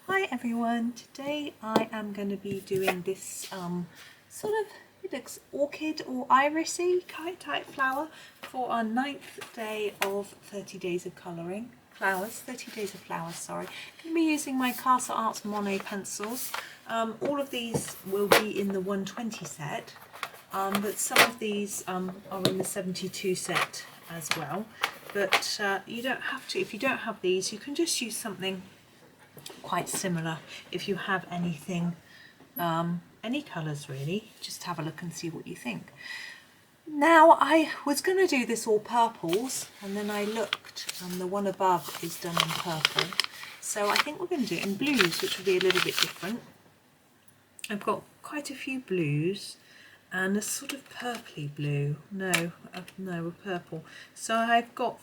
Hi everyone, today I am going to be doing this sort of, it looks orchid or irisy type flower for our 9th day of 30 days of colouring. 30 days of flowers, sorry. I'm going to be using my Castle Arts Monet pencils. All of these will be in the 120 set, but some of these are in the 72 set as well. But you don't have to, if you don't have these, you can just use something quite similar if you have anything, any colours really. Just have a look and see what you think. Now I was going to do this all purples, and then I looked and the one above is done in purple, so I think we're going to do it in blues, which will be a little bit different. I've got quite a few blues and a sort of purpley blue, no, a purple. So I've got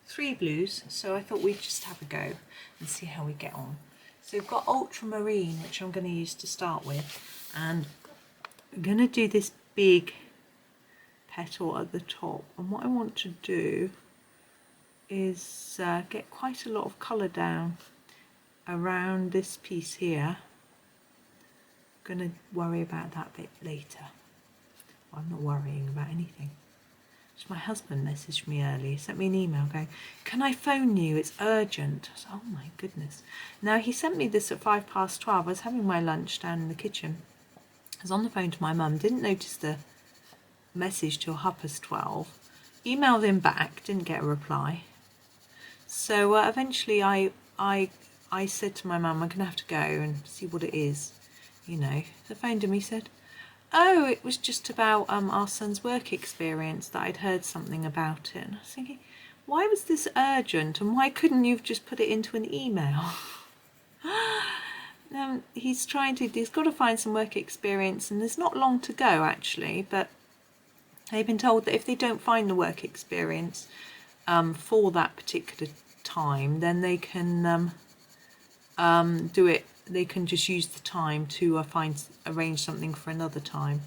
3 blues, so I thought we'd just have a go and see how we get on. So we've got ultramarine, which I'm going to use to start with, and I'm going to do this big petal at the top, and what I want to do is get quite a lot of colour down around this piece here. I'm going to worry about that bit later. Well, I'm not worrying about anything. So my husband messaged me earlier, sent me an email going, "Can I phone you? It's urgent." I was like, oh my goodness. Now he sent me this at 12:05. I was having my lunch down in the kitchen. I was on the phone to my mum, didn't notice the message till 12:30. Emailed him back, didn't get a reply. So eventually I said to my mum, I'm going to have to go and see what it is. You know, so I phoned him, he said, oh, it was just about our son's work experience, that I'd heard something about it. And I was thinking, why was this urgent, and why couldn't you have just put it into an email? He's got to find some work experience, and there's not long to go actually, but they've been told that if they don't find the work experience for that particular time, then they can do it. They can just use the time to arrange something for another time,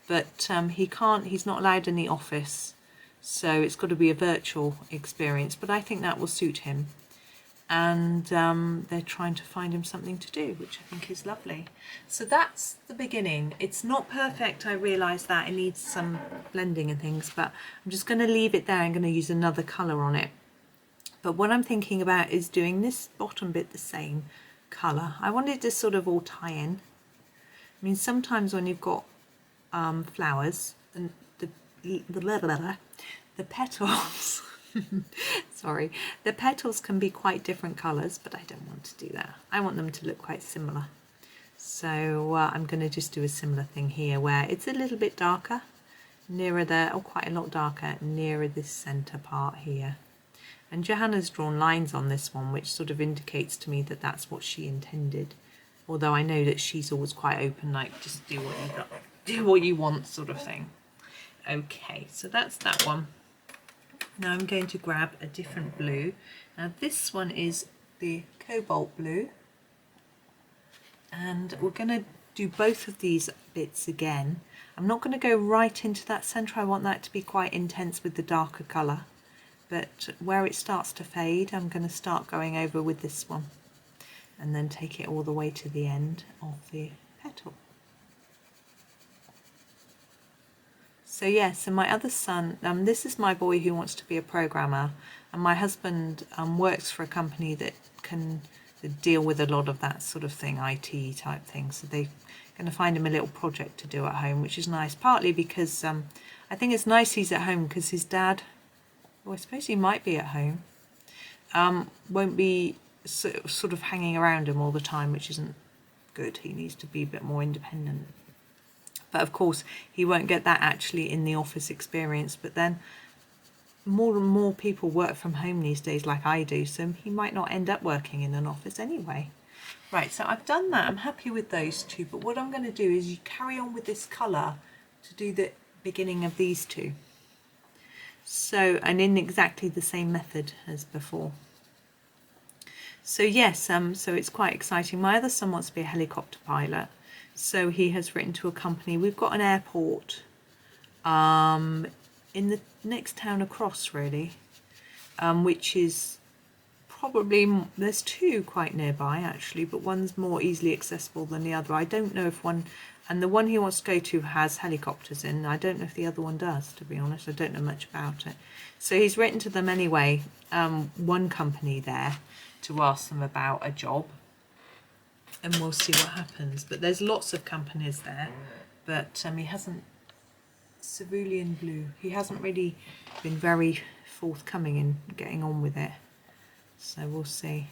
but he's not allowed in the office, so it's got to be a virtual experience, but I think that will suit him, and they're trying to find him something to do, which I think is lovely. So that's the beginning. It's not perfect, I realise that, it needs some blending and things, but I'm just going to leave it there. I'm going to use another colour on it, but what I'm thinking about is doing this bottom bit the same colour. I wanted to sort of all tie in. I mean, sometimes when you've got flowers and the petals sorry, the petals can be quite different colours, but I don't want to do that. I want them to look quite similar, so I'm going to just do a similar thing here where it's a little bit darker nearer there, or quite a lot darker nearer this centre part here. And Johanna's drawn lines on this one, which sort of indicates to me that that's what she intended. Although I know that she's always quite open, like just do what you want sort of thing. Okay, so that's that one. Now I'm going to grab a different blue. Now this one is the Cobalt Blue. And we're going to do both of these bits again. I'm not going to go right into that centre. I want that to be quite intense with the darker colour. But where it starts to fade, I'm going to start going over with this one and then take it all the way to the end of the petal. So yeah, so my other son, this is my boy who wants to be a programmer, and my husband works for a company that can deal with a lot of that sort of thing, IT type thing. So they're going to find him a little project to do at home, which is nice, partly because I think it's nice he's at home because his dad, well, I suppose he might be at home, won't be sort of hanging around him all the time, which isn't good. He needs to be a bit more independent. But of course, he won't get that actually in the office experience. But then more and more people work from home these days, like I do, so he might not end up working in an office anyway. Right, so I've done that. I'm happy with those two. But what I'm going to do is you carry on with this colour to do the beginning of these two. So, and in exactly the same method as before. So yes, so it's quite exciting. My other son wants to be a helicopter pilot, so he has written to a company. We've got an airport in the next town across, really, which is probably, there's two quite nearby actually, but one's more easily accessible than the other. I don't know if one, and the one he wants to go to has helicopters in. I don't know if the other one does, to be honest. I don't know much about it. So he's written to them anyway, one company there, to ask them about a job, and we'll see what happens. But there's lots of companies there, but he hasn't, Cerulean Blue, he hasn't really been very forthcoming in getting on with it. So we'll see.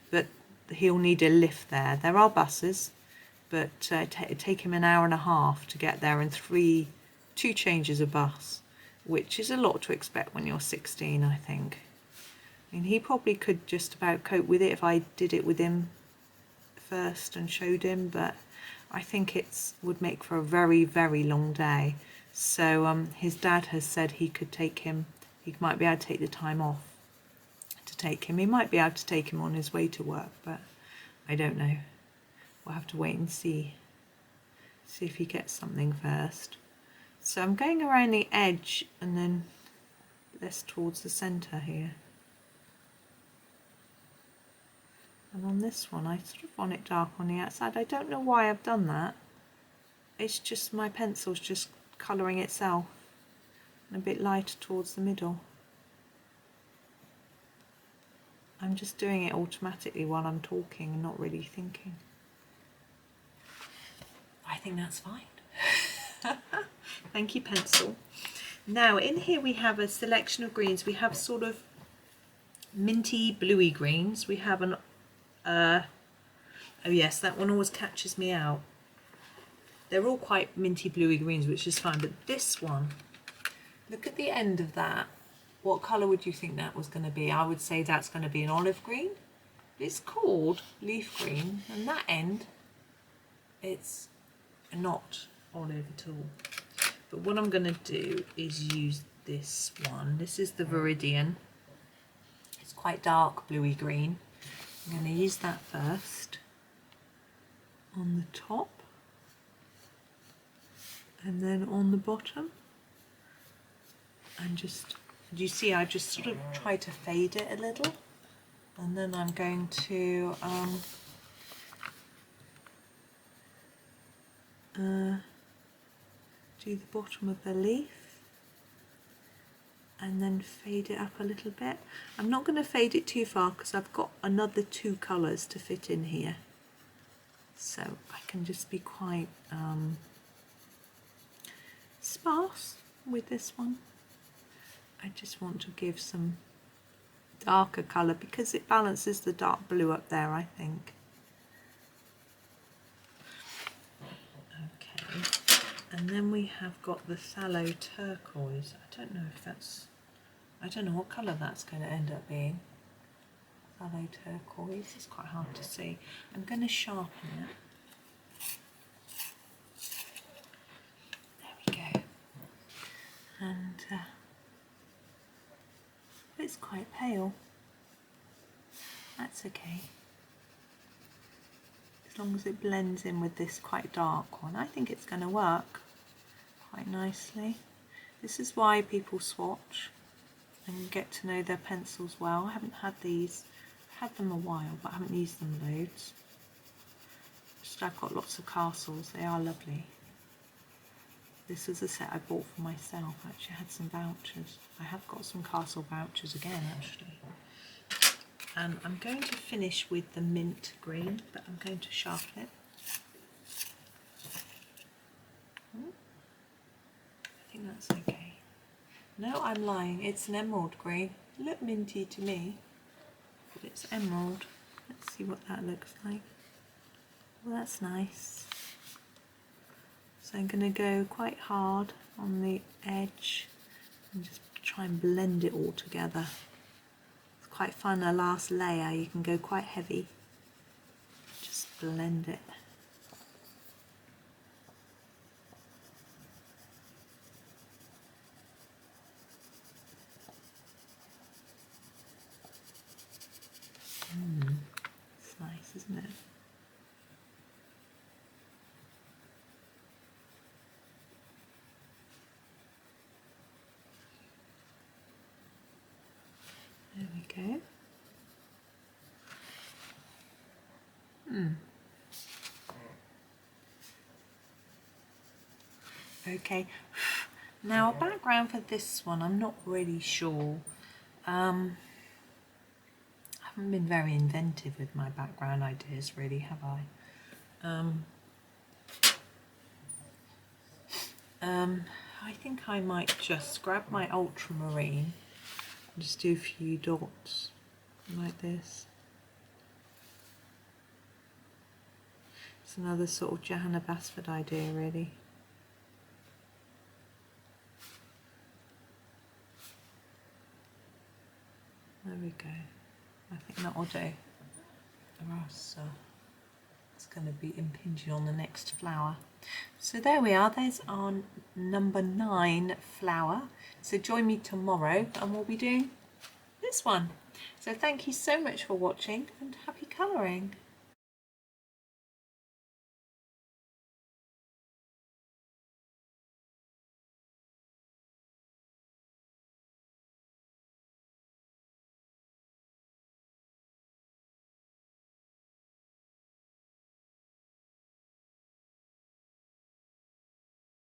But he'll need a lift there. There are buses, but it'd take him an hour and a half to get there, and two changes of bus, which is a lot to expect when you're 16, I think. I mean, he probably could just about cope with it if I did it with him first and showed him, but I think it would make for a very, very long day. So his dad has said he could take him, he might be able to take the time off to take him. He might be able to take him on his way to work, but I don't know. We'll have to wait and see if he gets something first. So I'm going around the edge and then less towards the centre here. And on this one, I sort of want it dark on the outside. I don't know why I've done that. It's just my pencil's just colouring itself, and a bit lighter towards the middle. I'm just doing it automatically while I'm talking and not really thinking. I think that's fine. Thank you, pencil. Now in here we have a selection of greens. We have sort of minty bluey greens. We have an oh yes, that one always catches me out. They're all quite minty bluey greens, which is fine, but this one, look at the end of that. What colour would you think that was going to be? I would say that's going to be an olive green. It's called leaf green, and that end, it's not olive at all. But what I'm going to do is use this one. This is the Viridian. It's quite dark bluey green. I'm going to use that first on the top, and then on the bottom, and just, do you see, I just sort of try to fade it a little, and then I'm going to do the bottom of the leaf and then fade it up a little bit. I'm not going to fade it too far because I've got another two colours to fit in here, so I can just be quite sparse with this one. I just want to give some darker colour because it balances the dark blue up there, I think. Okay, and then we have got the Phthalo Turquoise. I don't know if that's, I don't know what colour that's going to end up being. Phthalo Turquoise, it's quite hard to see. I'm going to sharpen it. There we go. And it's quite pale. That's okay. As long as it blends in with this quite dark one, I think it's going to work quite nicely. This is why people swatch and get to know their pencils well. I haven't had these, I've had them a while, but I haven't used them loads. Just I've got lots of castles, they are lovely. This was a set I bought for myself. Actually, I had some vouchers. I have got some castle vouchers again, actually. And I'm going to finish with the mint green, but I'm going to sharpen it. I think that's okay. No, I'm lying. It's an emerald green. Look minty to me, but it's emerald. Let's see what that looks like. Well, that's nice. So I'm going to go quite hard on the edge and just try and blend it all together. It's quite fun, the last layer, you can go quite heavy. Just blend it. It's nice, isn't it? There we go. Okay, now a background for this one, I'm not really sure. I haven't been very inventive with my background ideas really, have I? I think I might just grab my ultramarine and just do a few dots like this. It's another sort of Johanna Basford idea really. There we go. I think that will do. The rest it's going to be impinging on the next flower. So there we are, there's our number 9 flower. So join me tomorrow and we'll be doing this one. So thank you so much for watching and happy colouring.